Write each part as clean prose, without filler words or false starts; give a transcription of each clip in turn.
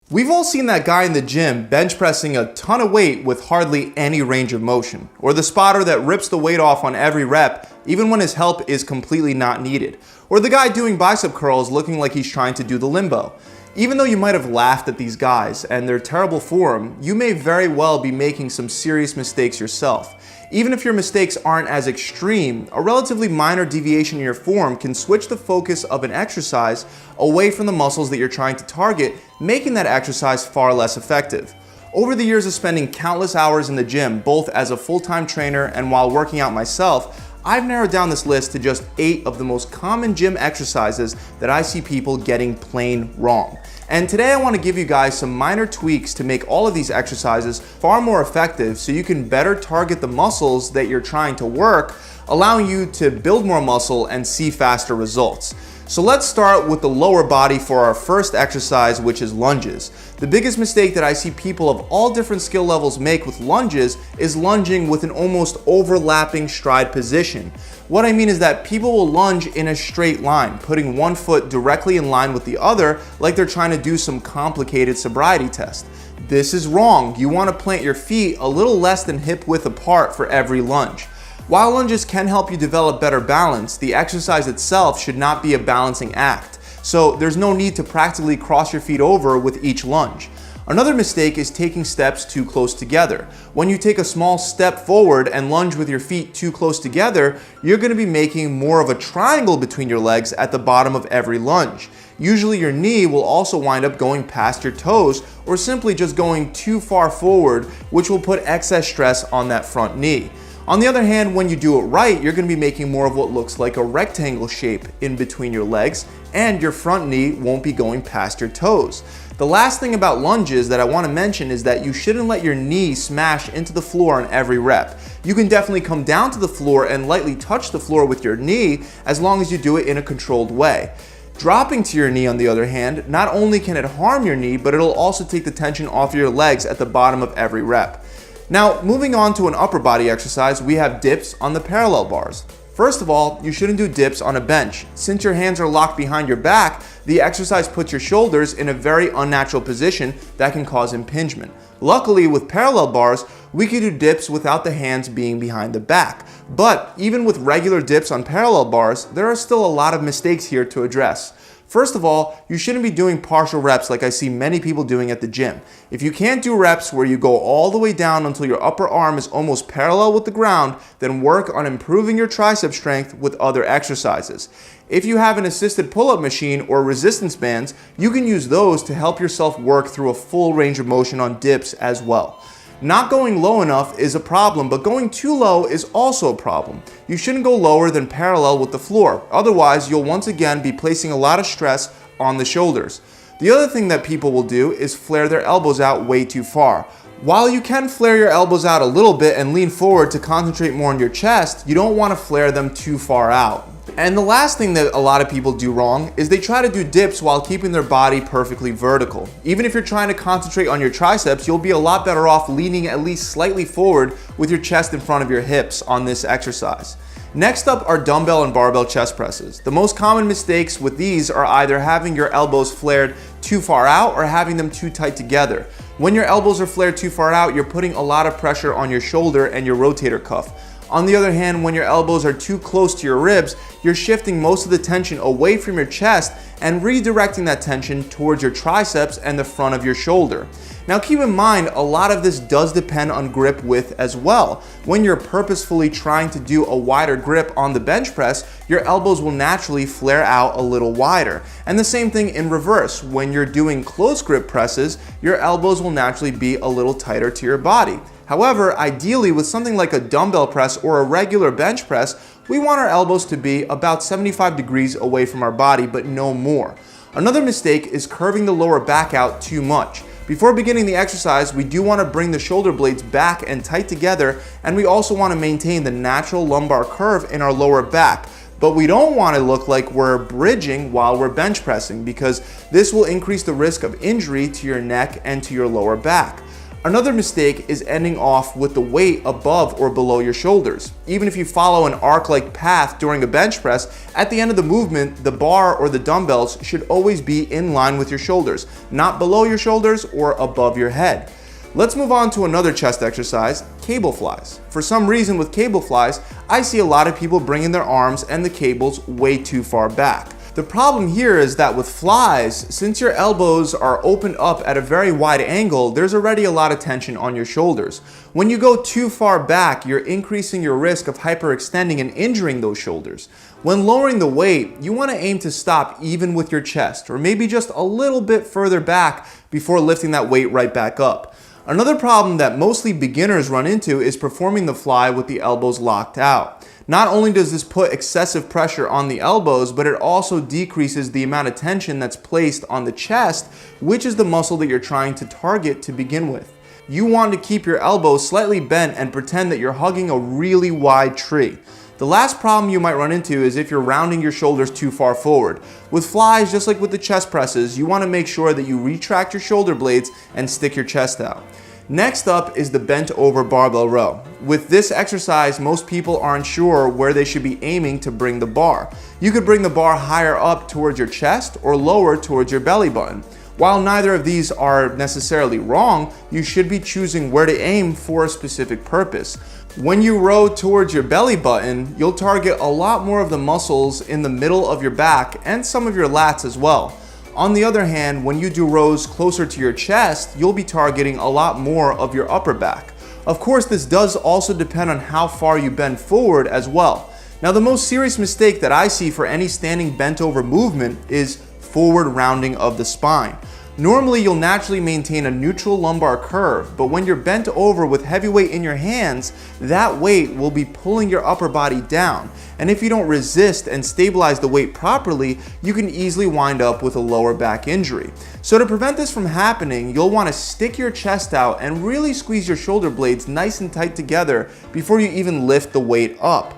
We've all seen that guy in the gym bench pressing a ton of weight with hardly any range of motion, or the spotter that rips the weight off on every rep even when his help is completely not needed, or the guy doing bicep curls looking like he's trying to do the limbo. Even though you might have laughed at these guys and their terrible form, you may very well be making some serious mistakes yourself. Even if your mistakes aren't as extreme, a relatively minor deviation in your form can switch the focus of an exercise away from the muscles that you're trying to target, making that exercise far less effective. Over the years of spending countless hours in the gym, both as a full-time trainer and while working out myself, I've narrowed down this list to just 8 of the most common gym exercises that I see people getting plain wrong. And today I want to give you guys some minor tweaks to make all of these exercises far more effective so you can better target the muscles that you're trying to work, allowing you to build more muscle and see faster results. So let's start with the lower body for our first exercise, which is lunges. The biggest mistake that I see people of all different skill levels make with lunges is lunging with an almost overlapping stride position. What I mean is that people will lunge in a straight line, putting one foot directly in line with the other like they're trying to do some complicated sobriety test. This is wrong. You want to plant your feet a little less than hip width apart for every lunge. While lunges can help you develop better balance, the exercise itself should not be a balancing act. So there's no need to practically cross your feet over with each lunge. Another mistake is taking steps too close together. When you take a small step forward and lunge with your feet too close together, you're going to be making more of a triangle between your legs at the bottom of every lunge. Usually your knee will also wind up going past your toes or simply just going too far forward, which will put excess stress on that front knee. On the other hand, when you do it right, you're going to be making more of what looks like a rectangle shape in between your legs, and your front knee won't be going past your toes. The last thing about lunges that I want to mention is that you shouldn't let your knee smash into the floor on every rep. You can definitely come down to the floor and lightly touch the floor with your knee as long as you do it in a controlled way. Dropping to your knee, on the other hand, not only can it harm your knee, but it'll also take the tension off your legs at the bottom of every rep. Now, moving on to an upper body exercise, we have dips on the parallel bars. First of all, you shouldn't do dips on a bench. Since your hands are locked behind your back, the exercise puts your shoulders in a very unnatural position that can cause impingement. Luckily, with parallel bars, we can do dips without the hands being behind the back. But even with regular dips on parallel bars, there are still a lot of mistakes here to address. First of all, you shouldn't be doing partial reps like I see many people doing at the gym. If you can't do reps where you go all the way down until your upper arm is almost parallel with the ground, then work on improving your tricep strength with other exercises. If you have an assisted pull-up machine or resistance bands, you can use those to help yourself work through a full range of motion on dips as well. Not going low enough is a problem, but going too low is also a problem. You shouldn't go lower than parallel with the floor. Otherwise, you'll once again be placing a lot of stress on the shoulders. The other thing that people will do is flare their elbows out way too far. While you can flare your elbows out a little bit and lean forward to concentrate more on your chest, you don't want to flare them too far out. And the last thing that a lot of people do wrong is they try to do dips while keeping their body perfectly vertical. Even if you're trying to concentrate on your triceps, you'll be a lot better off leaning at least slightly forward with your chest in front of your hips on this exercise. Next up are dumbbell and barbell chest presses. The most common mistakes with these are either having your elbows flared too far out or having them too tight together. When your elbows are flared too far out, you're putting a lot of pressure on your shoulder and your rotator cuff. On the other hand, when your elbows are too close to your ribs, you're shifting most of the tension away from your chest and redirecting that tension towards your triceps and the front of your shoulder. Now keep in mind, a lot of this does depend on grip width as well. When you're purposefully trying to do a wider grip on the bench press, your elbows will naturally flare out a little wider. And the same thing in reverse. When you're doing close grip presses, your elbows will naturally be a little tighter to your body. However, ideally with something like a dumbbell press or a regular bench press, we want our elbows to be about 75 degrees away from our body, but no more. Another mistake is curving the lower back out too much. Before beginning the exercise, we do want to bring the shoulder blades back and tight together, and we also want to maintain the natural lumbar curve in our lower back. But we don't want to look like we're bridging while we're bench pressing, because this will increase the risk of injury to your neck and to your lower back. Another mistake is ending off with the weight above or below your shoulders. Even if you follow an arc-like path during a bench press, at the end of the movement, the bar or the dumbbells should always be in line with your shoulders, not below your shoulders or above your head. Let's move on to another chest exercise, cable flies. For some reason with cable flies, I see a lot of people bringing their arms and the cables way too far back. The problem here is that with flies, since your elbows are opened up at a very wide angle, there's already a lot of tension on your shoulders. When you go too far back, you're increasing your risk of hyperextending and injuring those shoulders. When lowering the weight, you want to aim to stop even with your chest, or maybe just a little bit further back before lifting that weight right back up. Another problem that mostly beginners run into is performing the fly with the elbows locked out. Not only does this put excessive pressure on the elbows, but it also decreases the amount of tension that's placed on the chest, which is the muscle that you're trying to target to begin with. You want to keep your elbows slightly bent and pretend that you're hugging a really wide tree. The last problem you might run into is if you're rounding your shoulders too far forward. With flies, just like with the chest presses, you want to make sure that you retract your shoulder blades and stick your chest out. Next up is the bent over barbell row. With this exercise, most people aren't sure where they should be aiming to bring the bar. You could bring the bar higher up towards your chest or lower towards your belly button. While neither of these are necessarily wrong, you should be choosing where to aim for a specific purpose. When you row towards your belly button, you'll target a lot more of the muscles in the middle of your back and some of your lats as well. On the other hand, when you do rows closer to your chest, you'll be targeting a lot more of your upper back. Of course, this does also depend on how far you bend forward as well. Now, the most serious mistake that I see for any standing bent over movement is forward rounding of the spine. Normally, you'll naturally maintain a neutral lumbar curve, but when you're bent over with heavy weight in your hands, that weight will be pulling your upper body down. And if you don't resist and stabilize the weight properly, you can easily wind up with a lower back injury. So to prevent this from happening, you'll want to stick your chest out and really squeeze your shoulder blades nice and tight together before you even lift the weight up.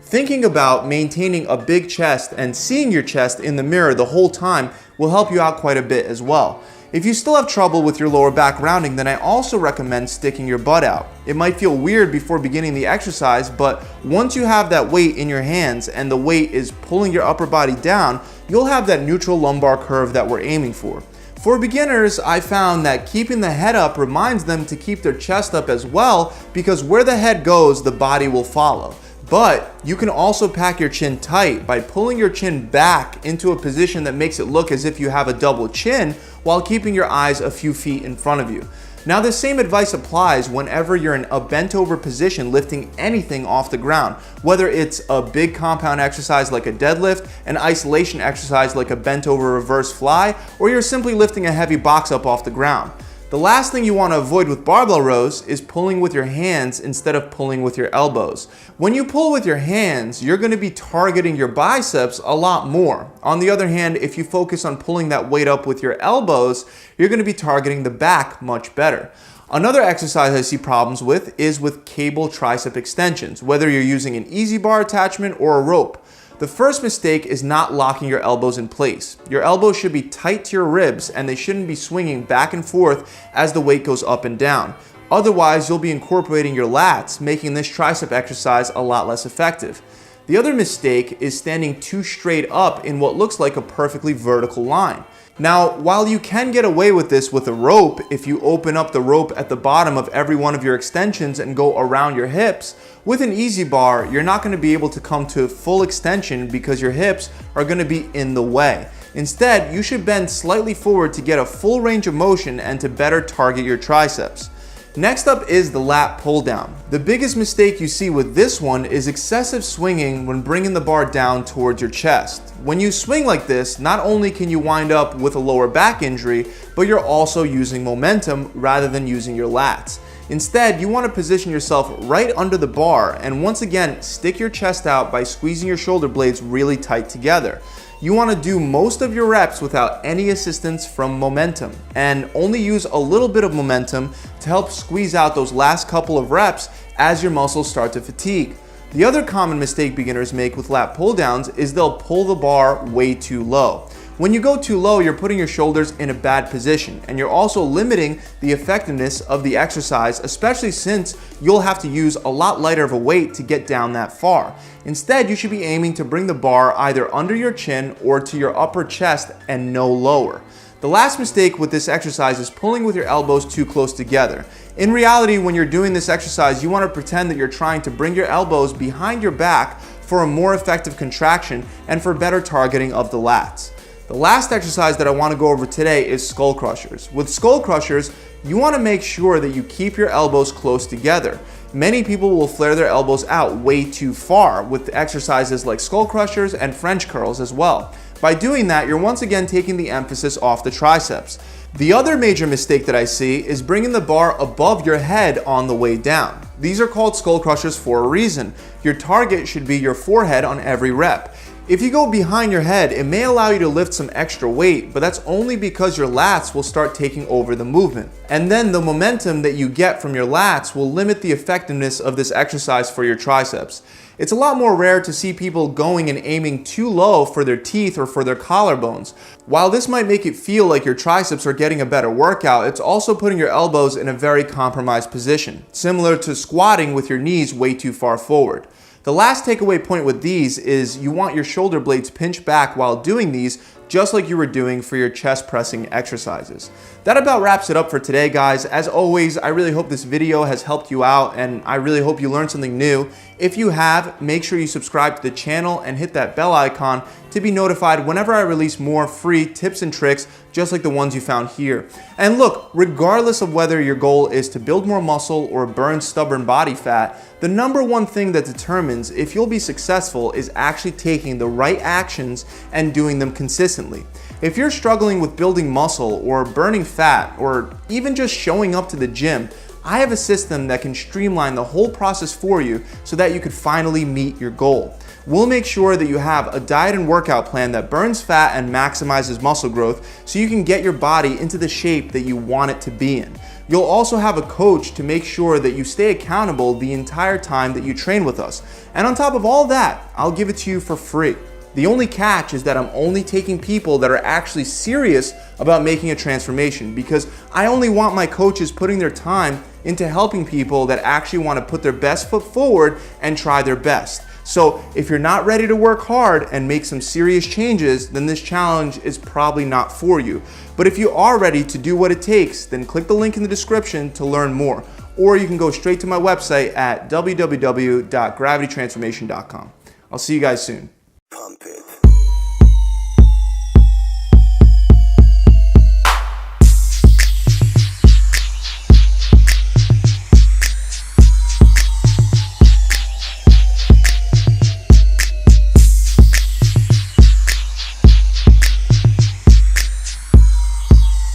Thinking about maintaining a big chest and seeing your chest in the mirror the whole time will help you out quite a bit as well. If you still have trouble with your lower back rounding, then I also recommend sticking your butt out. It might feel weird before beginning the exercise, but once you have that weight in your hands and the weight is pulling your upper body down, you'll have that neutral lumbar curve that we're aiming for. For beginners, I found that keeping the head up reminds them to keep their chest up as well, because where the head goes, the body will follow. But you can also pack your chin tight by pulling your chin back into a position that makes it look as if you have a double chin while keeping your eyes a few feet in front of you. Now, the same advice applies whenever you're in a bent over position lifting anything off the ground, whether it's a big compound exercise like a deadlift, an isolation exercise like a bent over reverse fly, or you're simply lifting a heavy box up off the ground. The last thing you want to avoid with barbell rows is pulling with your hands instead of pulling with your elbows. When you pull with your hands, you're going to be targeting your biceps a lot more. On the other hand, if you focus on pulling that weight up with your elbows, you're going to be targeting the back much better. Another exercise I see problems with is with cable tricep extensions, whether you're using an EZ bar attachment or a rope. The first mistake is not locking your elbows in place. Your elbows should be tight to your ribs and they shouldn't be swinging back and forth as the weight goes up and down. Otherwise, you'll be incorporating your lats, making this tricep exercise a lot less effective. The other mistake is standing too straight up in what looks like a perfectly vertical line. Now, while you can get away with this with a rope, if you open up the rope at the bottom of every one of your extensions and go around your hips, with an EZ bar, you're not going to be able to come to full extension because your hips are going to be in the way. Instead, you should bend slightly forward to get a full range of motion and to better target your triceps. Next up is the lat pull down. The biggest mistake you see with this one is excessive swinging when bringing the bar down towards your chest. When you swing like this, not only can you wind up with a lower back injury, but you're also using momentum rather than using your lats. Instead, you want to position yourself right under the bar and once again stick your chest out by squeezing your shoulder blades really tight together. You want to do most of your reps without any assistance from momentum and only use a little bit of momentum to help squeeze out those last couple of reps as your muscles start to fatigue. The other common mistake beginners make with lat pull downs is they'll pull the bar way too low. When you go too low, you're putting your shoulders in a bad position, and you're also limiting the effectiveness of the exercise, especially since you'll have to use a lot lighter of a weight to get down that far. Instead, you should be aiming to bring the bar either under your chin or to your upper chest and no lower. The last mistake with this exercise is pulling with your elbows too close together. In reality, when you're doing this exercise, you want to pretend that you're trying to bring your elbows behind your back for a more effective contraction and for better targeting of the lats. The last exercise that I want to go over today is skull crushers. With skull crushers, you want to make sure that you keep your elbows close together. Many people will flare their elbows out way too far with exercises like skull crushers and French curls as well. By doing that, you're once again taking the emphasis off the triceps. The other major mistake that I see is bringing the bar above your head on the way down. These are called skull crushers for a reason. Your target should be your forehead on every rep. If you go behind your head, it may allow you to lift some extra weight, but that's only because your lats will start taking over the movement. And then the momentum that you get from your lats will limit the effectiveness of this exercise for your triceps. It's a lot more rare to see people going and aiming too low for their teeth or for their collarbones. While this might make it feel like your triceps are getting a better workout, it's also putting your elbows in a very compromised position, similar to squatting with your knees way too far forward. The last takeaway point with these is you want your shoulder blades pinched back while doing these, just like you were doing for your chest pressing exercises. That about wraps it up for today, guys. As always, I really hope this video has helped you out, and I really hope you learned something new. If you have, make sure you subscribe to the channel and hit that bell icon to be notified whenever I release more free tips and tricks just like the ones you found here. And look, regardless of whether your goal is to build more muscle or burn stubborn body fat, the number one thing that determines if you'll be successful is actually taking the right actions and doing them consistently. If you're struggling with building muscle or burning fat or even just showing up to the gym, I have a system that can streamline the whole process for you so that you could finally meet your goal. We'll make sure that you have a diet and workout plan that burns fat and maximizes muscle growth so you can get your body into the shape that you want it to be in. You'll also have a coach to make sure that you stay accountable the entire time that you train with us. And on top of all that, I'll give it to you for free. The only catch is that I'm only taking people that are actually serious about making a transformation, because I only want my coaches putting their time into helping people that actually want to put their best foot forward and try their best. So if you're not ready to work hard and make some serious changes, then this challenge is probably not for you. But if you are ready to do what it takes, then click the link in the description to learn more. Or you can go straight to my website at www.gravitytransformation.com. I'll see you guys soon. Pump it.